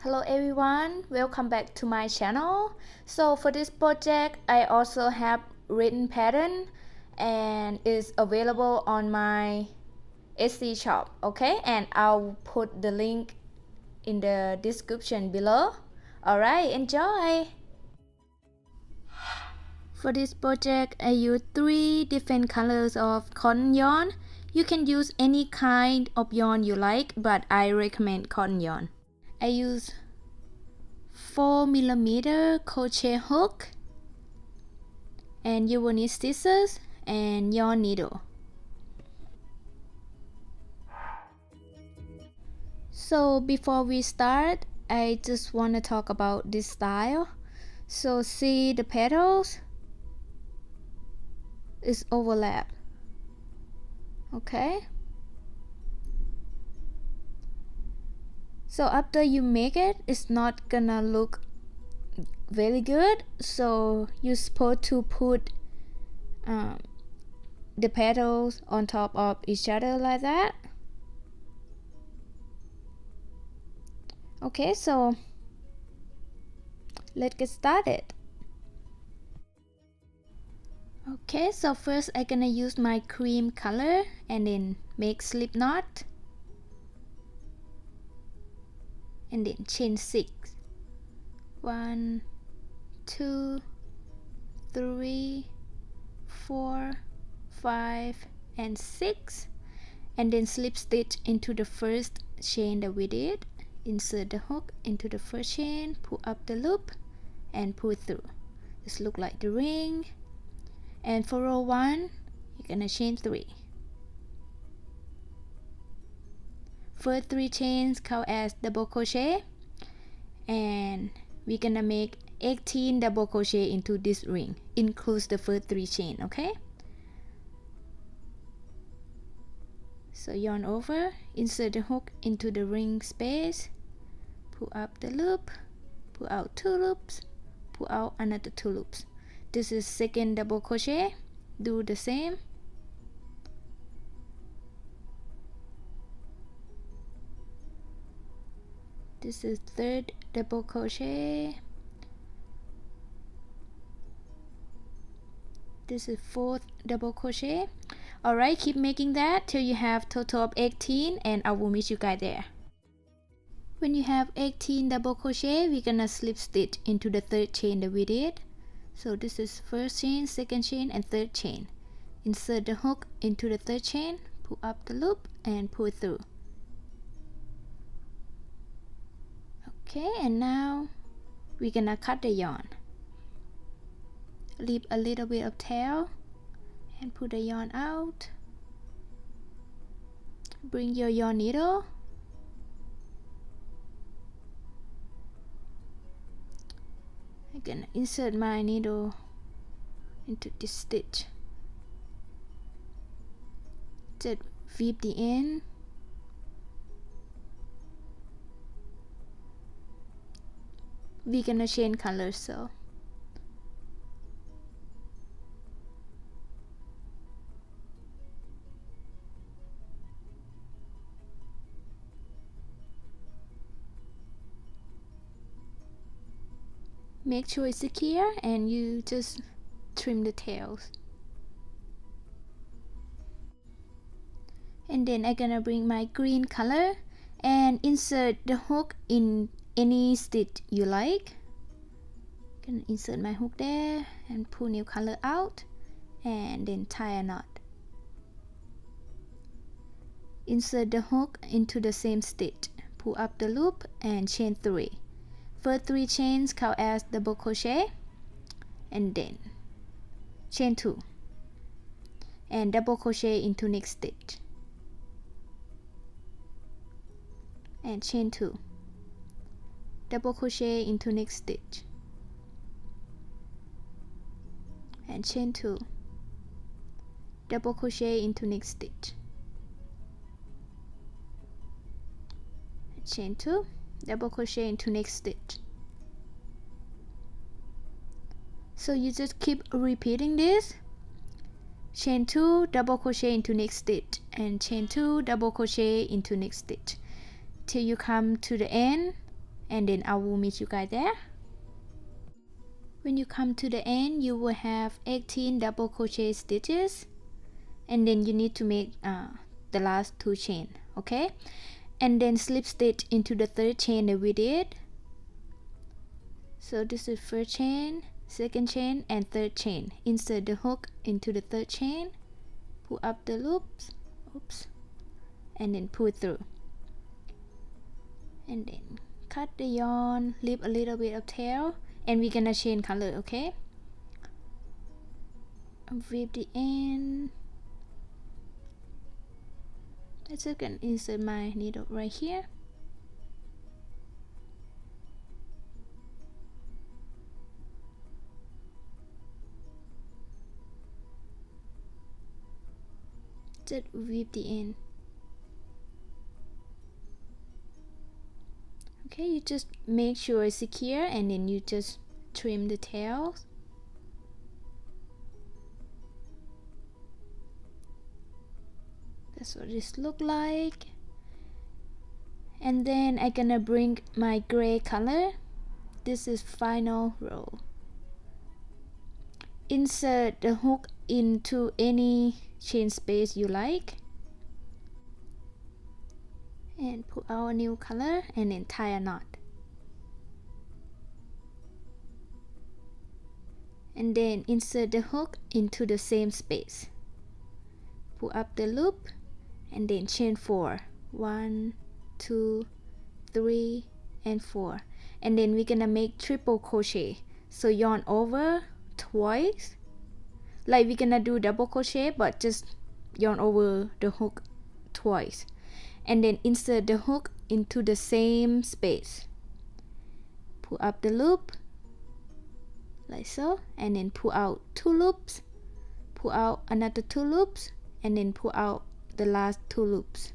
Hello everyone, welcome back to my channel. So for this project I also have written pattern and is available on my Etsy shop, okay, and I'll put the link in the description below. Alright, enjoy. For this project I use 3 different colors of cotton yarn. You can use any kind of yarn you like, but I recommend cotton yarn. I use 4mm crochet hook, and you will need scissors and yarn needle. So before we start, I just want to talk about this style. So see the petals is overlap, okay? So after you make it, it's not gonna look very good, so you're supposed to put the petals on top of each other like that. Okay, so let's get started. Okay, so first I'm gonna use my cream color and then make slip knot and then chain 6. 1, 2, 3, 4, 5 and 6, and then slip stitch into the first chain that we did. Insert the hook into the first chain, pull up the loop and pull through. This look like the ring. And for row 1 you're gonna chain 3. First 3 chains count as double crochet, and we're gonna make 18 double crochet into this ring, includes the first 3 chain, okay? So yarn over, insert the hook into the ring space, pull up the loop, pull out 2 loops, pull out another 2 loops. This is second double crochet, do the same. This is third double crochet. This is fourth double crochet. Alright, keep making that till you have total of 18, and I will meet you guys there. When you have 18 double crochet, we're gonna slip stitch into the third chain that we did. So this is first chain, second chain and third chain. Insert the hook into the third chain, pull up the loop and pull through. Okay, and now we're gonna cut the yarn. Leave a little bit of tail and pull the yarn out. Bring your yarn needle. I'm gonna insert my needle into this stitch. Just weave the end. We're gonna change colors, so make sure it's secure and you just trim the tails. And then I'm gonna bring my green color and insert the hook in any stitch you like. Gonna insert my hook there and pull new color out and then tie a knot. Insert the hook into the same stitch, pull up the loop and chain 3. First 3 chains count as double crochet, and then chain 2 and double crochet into next stitch and chain 2, double crochet into next stitch and chain 2, double crochet into next stitch and chain 2, double crochet into next stitch. So you just keep repeating this. Chain 2, double crochet into next stitch and chain 2, double crochet into next stitch till you come to the end and then I will meet you guys there. When you come to the end, you will have 18 double crochet stitches, and then you need to make the last 2 chain, okay? And then slip stitch into the 3rd chain that we did. So this is 1st chain, 2nd chain, and 3rd chain. Insert the hook into the 3rd chain, pull up the loops, oops, and then pull through, and then cut the yarn, leave a little bit of tail, and we're gonna change color, okay? With the end, I just can insert my needle right here. Just weave the end. Okay, you just make sure it's secure, and then you just trim the tails. That's what this look like. And then I'm gonna bring my gray color. This is final row. Insert the hook into any chain space you like, and put our new color, and then tie a knot, and then insert the hook into the same space, pull up the loop, and then chain 4, 1, 2, 3, and 4, and then we're gonna make triple crochet. So yarn over twice, like we're gonna do double crochet, but just yarn over the hook twice, and then insert the hook into the same space, pull up the loop like so, and then pull out 2 loops, pull out another 2 loops, and then pull out the last 2 loops.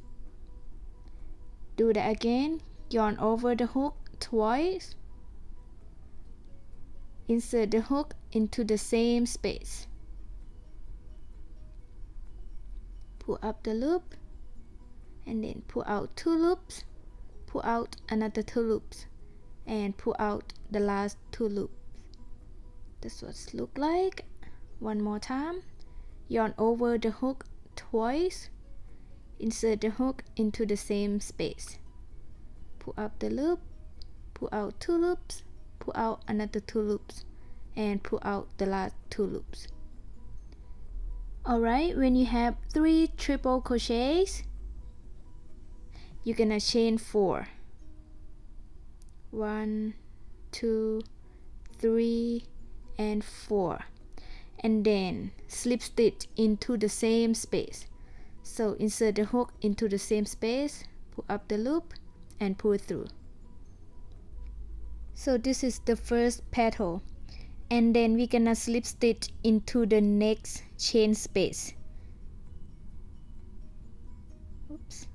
Do that again, yarn over the hook twice, insert the hook into the same space, pull up the loop, and then pull out 2 loops, pull out another 2 loops, and pull out the last 2 loops. That's what it looks like. One more time, yarn over the hook twice, insert the hook into the same space, pull up the loop, pull out 2 loops, pull out another 2 loops, and pull out the last 2 loops. Alright, when you have 3 triple crochets, you're gonna chain 4, 1, 2, 3, and 4, and then slip stitch into the same space. So insert the hook into the same space, pull up the loop, and pull through. So this is the first petal, and then we're gonna slip stitch into the next chain space. Oops.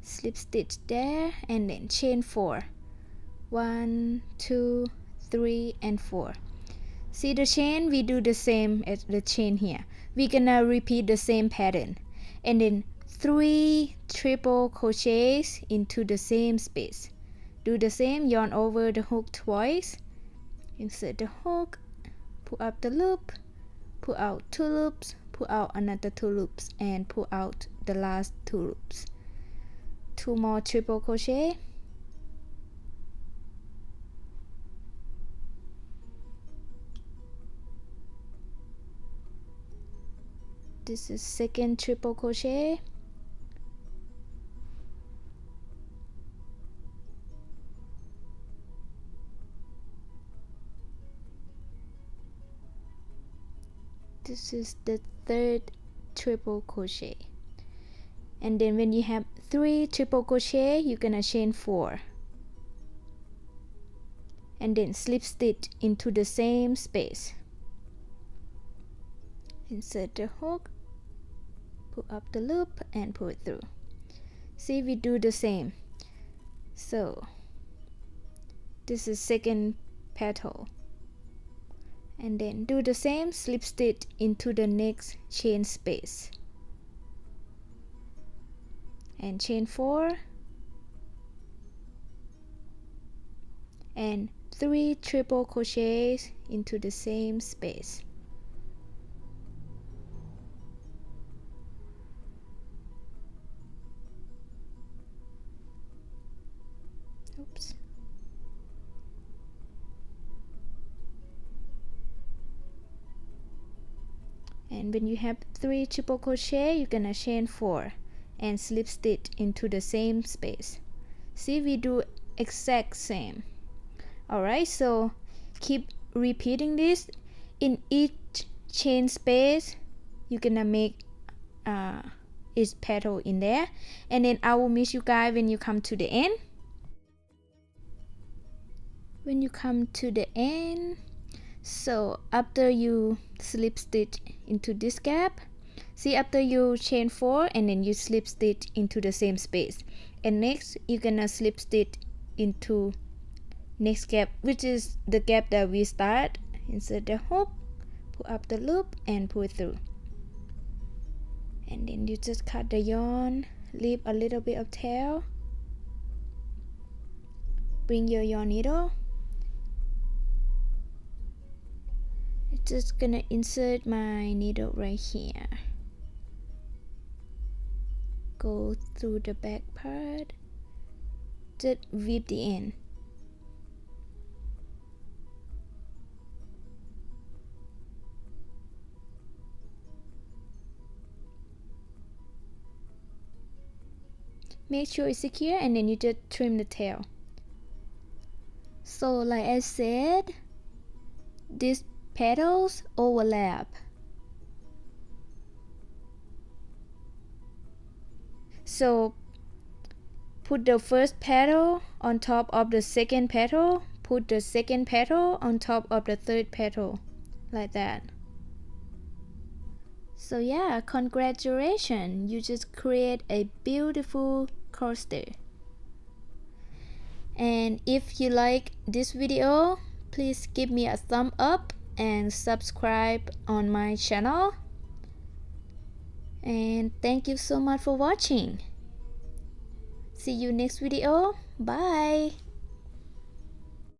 Slip stitch there, and then chain 4, 1, 2, 3, and 4. See the chain? We do the same as the chain here. We're gonna repeat the same pattern, and then 3 triple crochets into the same space. Do the same, yarn over the hook twice, insert the hook, pull up the loop, pull out 2 loops, pull out another 2 loops, and pull out the last 2 loops. 2 more triple crochet, this is second triple crochet, this is the third triple crochet, and then when you have 3 triple crochet, you're gonna chain 4, and then slip stitch into the same space, insert the hook, pull up the loop, and pull it through. See, we do the same. So this is second petal, and then do the same, slip stitch into the next chain space, and chain 4, and 3 triple crochets into the same space. Oops. And when you have 3 triple crochet, you're gonna chain 4 and slip stitch into the same space. See, we do exact same. Alright, so keep repeating this. In each chain space, you're gonna make each petal in there, and then I will meet you guys when you come to the end. When you come to the end, so after you slip stitch into this gap, see, after you chain 4 and then you slip stitch into the same space, and next you're gonna slip stitch into next gap, which is the gap that we start. Insert the hook, pull up the loop and pull through, and then you just cut the yarn, leave a little bit of tail, bring your yarn needle. I'm just gonna insert my needle right here, go through the back part, just weave the end. Make sure it's secure, and then you just trim the tail. So like I said, these petals overlap. So put the first petal on top of the second petal, put the second petal on top of the third petal, like that. So yeah, congratulations, you just create a beautiful coaster. And if you like this video, please give me a thumb up and subscribe on my channel. And thank you so much for watching. See you next video. Bye.